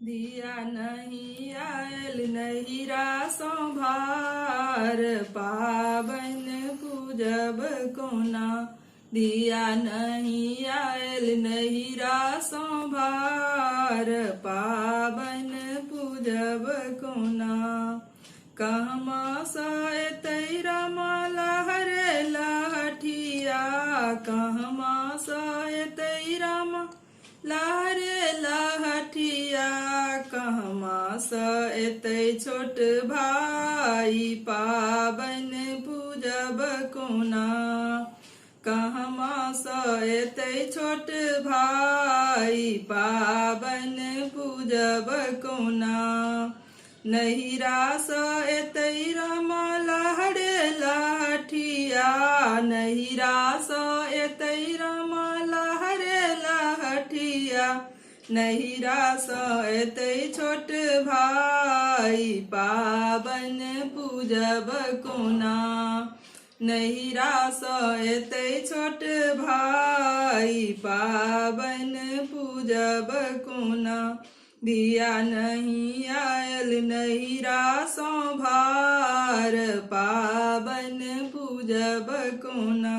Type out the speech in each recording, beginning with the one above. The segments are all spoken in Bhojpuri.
दिया नहीं आयल नहिरा संभार पावन पूजब कोना। दिया नहीं आयल नहिरा संभार पावन पूजब कोना। कहमा सए तैरा माला हरे लाठिया कहमा सए तैरा लारे लाठिया कहमा सएतै छोट भाई पावन पूजब कोना। कहमा सएतै छोट भाई पावन पूजब कोना। नहिरा सएतै रमा लहरे लाठिया नहिरा सएतै रमा लहरे लाठिया। नहिरा सएतै छोट भाई पावन पूजब कोना। नहिरा सएतै छोट भाई पावन पूजब कोना। दिया नहीं आयल नहिरा संभार पावन पूजब कोना।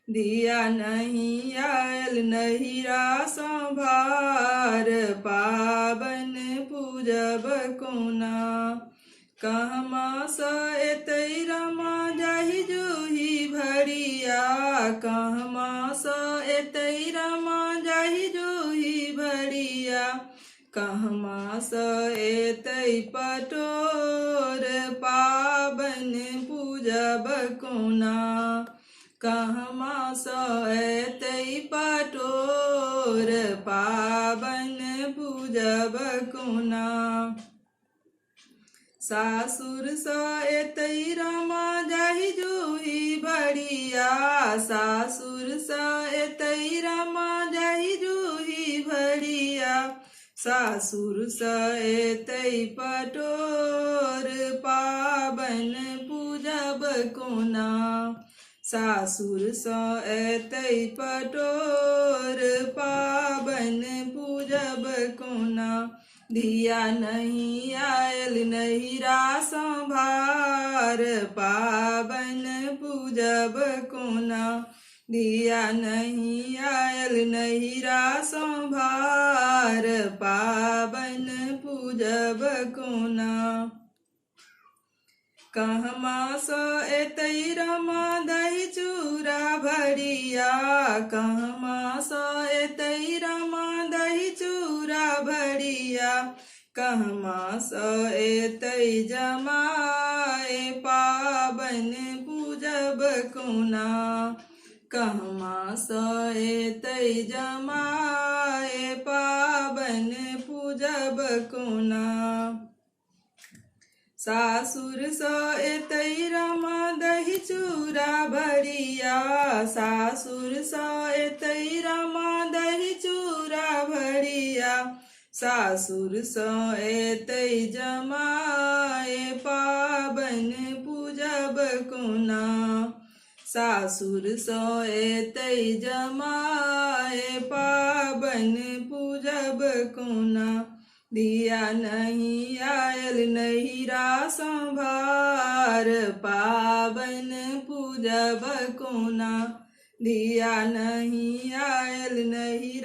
दिया नहीं आयल नहिरा संभार पावन पूजब कोना। कहमा सएतै रमा जाहि जूही भरिया कहमा सएतै रमा जाहि जूही भरिया। कहमा सएतै पटोर पावन पूजब कोना। कहमा सएतै पटोर पावन पूजब कोना। सासुर सएतै रमा जाहि जूही भरिया सासुर सएतै रमा जाहि जूही भरिया। सासुर सएतै पटोर पावन पूजब कोना। सासुर सएतै पटोर पावन पूजब कोना। दिया नहीं आयल नहिरा संभार पावन पूजब कोना। दिया नहीं आयल नहिरा संभार पावन पूजब कोना। कहमा सएतै रमा दही चूड़ा भरिया कहमा सएतै रमा दही चूड़ा भरिया। कहमा सएतै जमाए पावन पूजब कोना। कहमा सएतै जमाए पावन पूजब कोना। सासुर सएतै रमा दही चूड़ा भरिया सासुर सएतै रमा दही चूड़ा भरिया। सासुर सएतै जमाए पावन पूजब कोना। सासुर सएतै जमाए पावन पूजब कोना। दिया नहीं आयल नहिरा संभार पावन पूजब कोना। दिया नहीं आयल नहीं